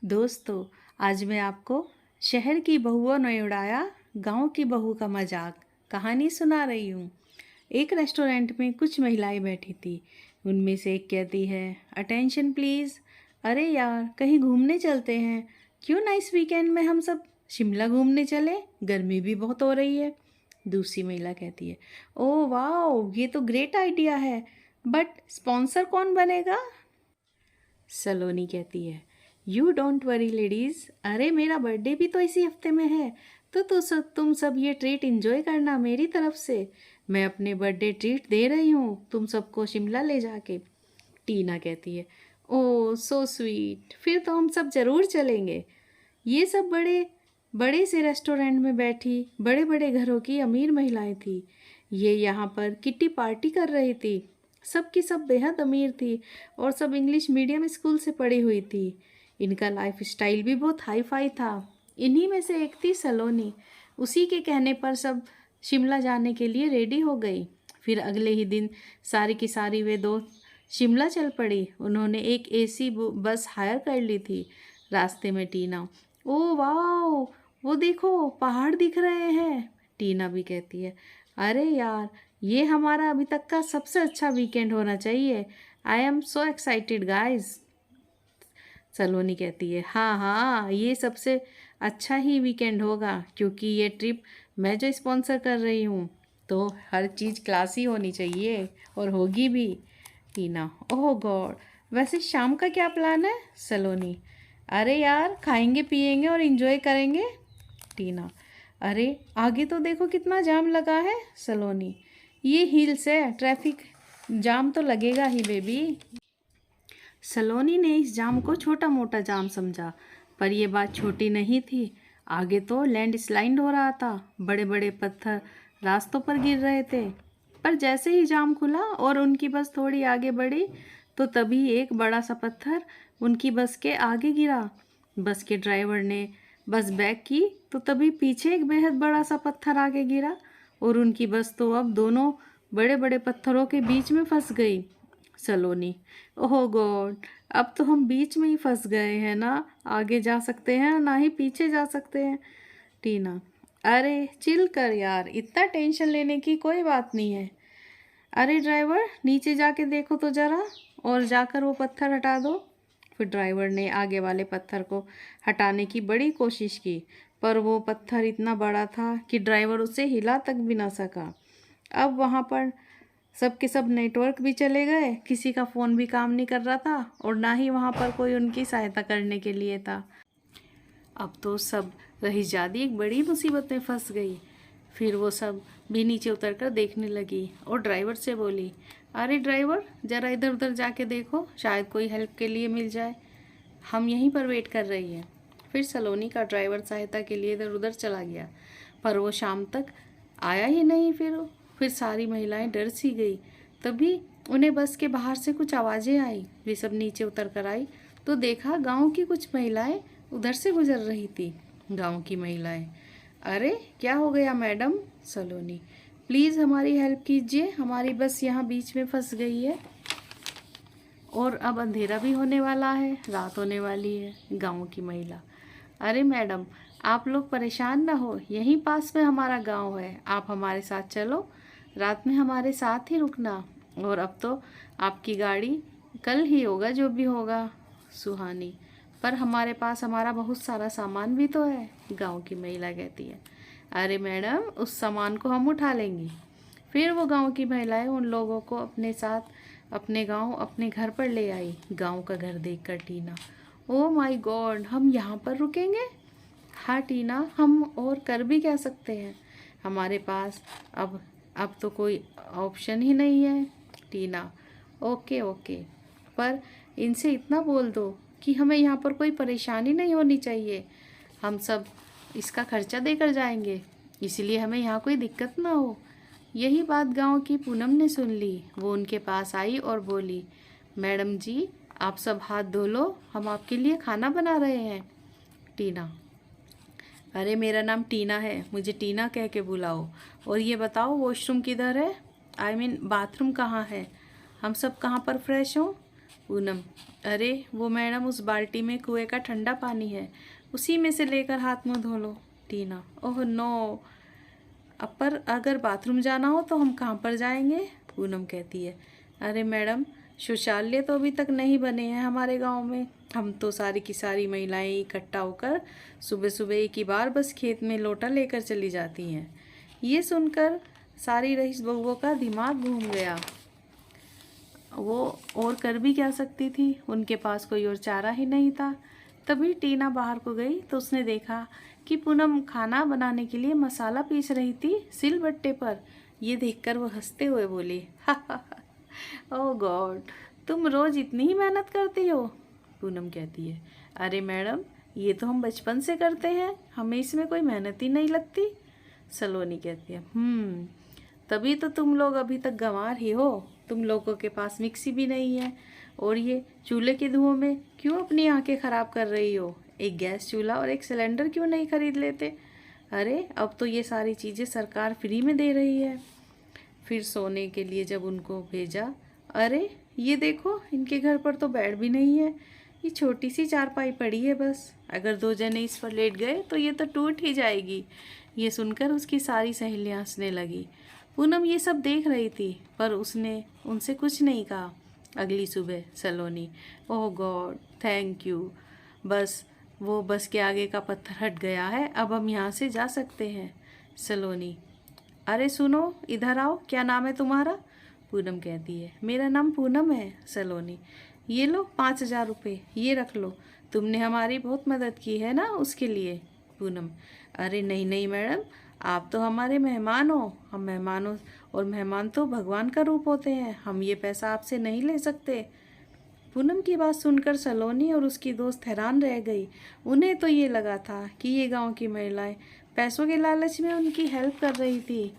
दोस्तों, आज मैं आपको शहर की बहुओं ने उड़ाया गांव की बहू का मजाक कहानी सुना रही हूँ। एक रेस्टोरेंट में कुछ महिलाएं बैठी थी। उनमें से एक कहती है, अटेंशन प्लीज़। अरे यार, कहीं घूमने चलते हैं। क्यों ना इस वीकेंड में हम सब शिमला घूमने चले, गर्मी भी बहुत हो रही है। दूसरी महिला कहती है, ओह वाह, ये तो ग्रेट आइडिया है, बट स्पॉन्सर कौन बनेगा? सलोनी कहती है, यू डोंट वरी लेडीज, अरे मेरा बर्थडे भी तो इसी हफ्ते में है, तो तुम सब ये ट्रीट इंजॉय करना मेरी तरफ से। मैं अपने बर्थडे ट्रीट दे रही हूँ तुम सबको शिमला ले जाके। टीना कहती है, ओह सो स्वीट, फिर तो हम सब ज़रूर चलेंगे। ये सब बड़े बड़े से रेस्टोरेंट में बैठी बड़े बड़े घरों की अमीर महिलाएं थी। ये यहाँ पर किट्टी पार्टी कर रही थी। सब की सब बेहद अमीर थी और सब इंग्लिश मीडियम स्कूल से पढ़ी हुई थी। इनका लाइफ स्टाइल भी बहुत हाई फाई था। इन्हीं में से एक थी सलोनी। उसी के कहने पर सब शिमला जाने के लिए रेडी हो गई। फिर अगले ही दिन सारी की सारी वे दोस्त शिमला चल पड़ी। उन्होंने एक एसी बस हायर कर ली थी। रास्ते में टीना, ओ वाओ, वो देखो पहाड़ दिख रहे हैं। टीना भी कहती है, अरे यार, ये हमारा अभी तक का सबसे अच्छा वीकेंड होना चाहिए। I am so excited guys. Saloni कहती है, हाँ हाँ, ये सबसे अच्छा ही वीकेंड होगा क्योंकि ये ट्रिप मैं जो स्पॉन्सर कर रही हूँ, तो हर चीज़ क्लासी होनी चाहिए और होगी भी। टीना, ओह गॉड, वैसे शाम का क्या प्लान है? सलोनी, अरे यार, खाएंगे पिएंगे और इन्जॉय करेंगे। टीना, अरे आगे तो देखो कितना जाम लगा है। सलोनी, ये हिल्स है, ट्रैफिक जाम तो लगेगा ही बेबी। सलोनी ने इस जाम को छोटा मोटा जाम समझा, पर यह बात छोटी नहीं थी। आगे तो लैंडस्लाइड हो रहा था, बड़े बड़े पत्थर रास्तों पर गिर रहे थे। पर जैसे ही जाम खुला और उनकी बस थोड़ी आगे बढ़ी, तो तभी एक बड़ा सा पत्थर उनकी बस के आगे गिरा। बस के ड्राइवर ने बस बैक की, तो तभी पीछे एक बेहद बड़ा सा पत्थर आगे गिरा और उनकी बस तो अब दोनों बड़े बड़े पत्थरों के बीच में फंस गई। सलोनी, ओह गॉड, अब तो हम बीच में ही फंस गए हैं ना, आगे जा सकते हैं ना ही पीछे जा सकते हैं। टीना, अरे चिल कर यार, इतना टेंशन लेने की कोई बात नहीं है। अरे ड्राइवर, नीचे जाके देखो तो ज़रा, और जाकर वो पत्थर हटा दो। फिर ड्राइवर ने आगे वाले पत्थर को हटाने की बड़ी कोशिश की, पर वो पत्थर इतना बड़ा था कि ड्राइवर उसे हिला तक भी ना सका। अब वहाँ पर सब के सब नेटवर्क भी चले गए, किसी का फ़ोन भी काम नहीं कर रहा था और ना ही वहाँ पर कोई उनकी सहायता करने के लिए था। अब तो सब रहीज़ादी एक बड़ी मुसीबत में फंस गई। फिर वो सब भी नीचे उतरकर देखने लगी और ड्राइवर से बोली, अरे ड्राइवर, ज़रा इधर उधर जाके देखो, शायद कोई हेल्प के लिए मिल जाए। हम यहीं पर वेट कर रही हैं। फिर सलोनी का ड्राइवर सहायता के लिए इधर उधर चला गया, पर वो शाम तक आया ही नहीं। फिर सारी महिलाएं डर सी गई। तभी उन्हें बस के बाहर से कुछ आवाज़ें आई। वे सब नीचे उतर कर आई तो देखा गांव की कुछ महिलाएं उधर से गुजर रही थी। गांव की महिलाएं, अरे क्या हो गया मैडम? सलोनी, प्लीज़ हमारी हेल्प कीजिए, हमारी बस यहाँ बीच में फंस गई है और अब अंधेरा भी होने वाला है, रात होने वाली है। गांव की महिला, अरे मैडम, आप लोग परेशान ना हो, यहीं पास में हमारा गांव है, आप हमारे साथ चलो, रात में हमारे साथ ही रुकना, और अब तो आपकी गाड़ी कल ही होगा जो भी होगा। सुहानी, पर हमारे पास हमारा बहुत सारा सामान भी तो है। गांव की महिला कहती है, अरे मैडम, उस सामान को हम उठा लेंगी। फिर वो गांव की महिलाएं उन लोगों को अपने साथ अपने गांव अपने घर पर ले आई। गांव का घर देखकर टीना, ओ माय गॉड, हम यहाँ पर रुकेंगे? हाँ टीना, हम और कर भी क्या सकते हैं, हमारे पास अब तो कोई ऑप्शन ही नहीं है। टीना, ओके ओके, पर इनसे इतना बोल दो कि हमें यहाँ पर कोई परेशानी नहीं होनी चाहिए, हम सब इसका खर्चा देकर जाएंगे, इसलिए हमें यहाँ कोई दिक्कत ना हो। यही बात गांव की पूनम ने सुन ली। वो उनके पास आई और बोली, मैडम जी, आप सब हाथ धो लो, हम आपके लिए खाना बना रहे हैं। टीना, अरे मेरा नाम टीना है, मुझे टीना कह के बुलाओ, और ये बताओ वॉशरूम किधर है, आई मीन बाथरूम कहाँ है, हम सब कहाँ पर फ्रेश हों? पूनम, अरे वो मैडम उस बाल्टी में कुएं का ठंडा पानी है, उसी में से लेकर हाथ मुंह धो लो। टीना, ओह नो, अब पर अगर बाथरूम जाना हो तो हम कहाँ पर जाएंगे? पूनम कहती है, अरे मैडम शौचालय तो अभी तक नहीं बने हैं हमारे गांव में। हम तो सारी की सारी महिलाएं इकट्ठा होकर सुबह सुबह एक ही बार बस खेत में लोटा लेकर चली जाती हैं। ये सुनकर सारी रईस बहुओं का दिमाग घूम गया। वो और कर भी क्या सकती थी, उनके पास कोई और चारा ही नहीं था। तभी टीना बाहर को गई तो उसने देखा कि पूनम खाना बनाने के लिए मसाला पीस रही थी सिलबट्टे पर। ये देखकर वो हंसते हुए बोली, हा हा हा, ओह गॉड, तुम रोज इतनी ही मेहनत करती हो? पूनम कहती है, अरे मैडम ये तो हम बचपन से करते हैं, हमें इसमें कोई मेहनत ही नहीं लगती। सलोनी कहती है, तभी तो तुम लोग अभी तक गंवार ही हो। तुम लोगों के पास मिक्सी भी नहीं है, और ये चूल्हे के धुओं में क्यों अपनी आंखें खराब कर रही हो? एक गैस चूल्हा और एक सिलेंडर क्यों नहीं खरीद लेते? अरे अब तो ये सारी चीज़ें सरकार फ्री में दे रही है। फिर सोने के लिए जब उनको भेजा, अरे ये देखो इनके घर पर तो बेड भी नहीं है, ये छोटी सी चारपाई पड़ी है बस। अगर दो जने इस पर लेट गए तो ये तो टूट ही जाएगी। ये सुनकर उसकी सारी सहेलियां हंसने लगी। पूनम ये सब देख रही थी पर उसने उनसे कुछ नहीं कहा। अगली सुबह सलोनी, ओह गॉड थैंक यू, बस वो बस के आगे का पत्थर हट गया है, अब हम यहाँ से जा सकते हैं। सलोनी, अरे सुनो इधर आओ, क्या नाम है तुम्हारा? पूनम कहती है, मेरा नाम पूनम है। सलोनी, ये लो 5,000 रुपये, ये रख लो, तुमने हमारी बहुत मदद की है ना उसके लिए। पूनम, अरे नहीं नहीं मैडम, आप तो हमारे मेहमान हो, हम मेहमानों और मेहमान तो भगवान का रूप होते हैं, हम ये पैसा आपसे नहीं ले सकते। पूनम की बात सुनकर सलोनी और उसकी दोस्त हैरान रह गई। उन्हें तो ये लगा था कि ये गांव की महिलाएं पैसों के लालच में उनकी हेल्प कर रही थी।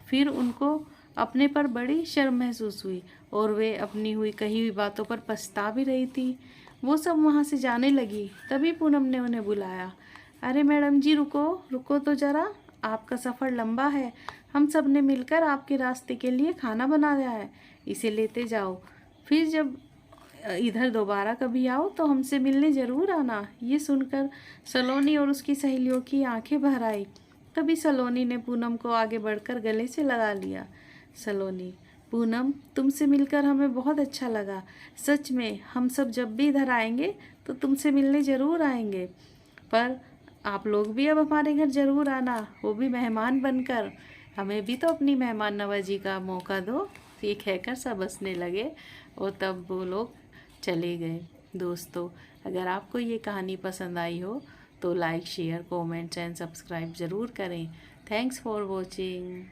फिर उनको अपने पर बड़ी शर्म महसूस हुई और वे अपनी हुई कही हुई बातों पर पछता भी रही थी। वो सब वहाँ से जाने लगी। तभी पूनम ने उन्हें बुलाया, अरे मैडम जी रुको रुको तो ज़रा, आपका सफ़र लंबा है, हम सब ने मिलकर आपके रास्ते के लिए खाना बनाया है, इसे लेते जाओ। फिर जब इधर दोबारा कभी आओ तो हमसे मिलने ज़रूर आना। ये सुनकर सलोनी और उसकी सहेलियों की आंखें भर आई। तभी सलोनी ने पूनम को आगे बढ़कर गले से लगा लिया। सलोनी, पूनम तुमसे मिलकर हमें बहुत अच्छा लगा, सच में हम सब जब भी इधर आएंगे तो तुमसे मिलने ज़रूर आएंगे, पर आप लोग भी अब हमारे घर ज़रूर आना, वो भी मेहमान बनकर। हमें भी तो अपनी मेहमान नवाजी का मौका दो। ये कहकर सब हंसने लगे और तब वो लोग चले गए। दोस्तों, अगर आपको ये कहानी पसंद आई हो तो like share comments and subscribe ज़रूर करें। Thanks for watching.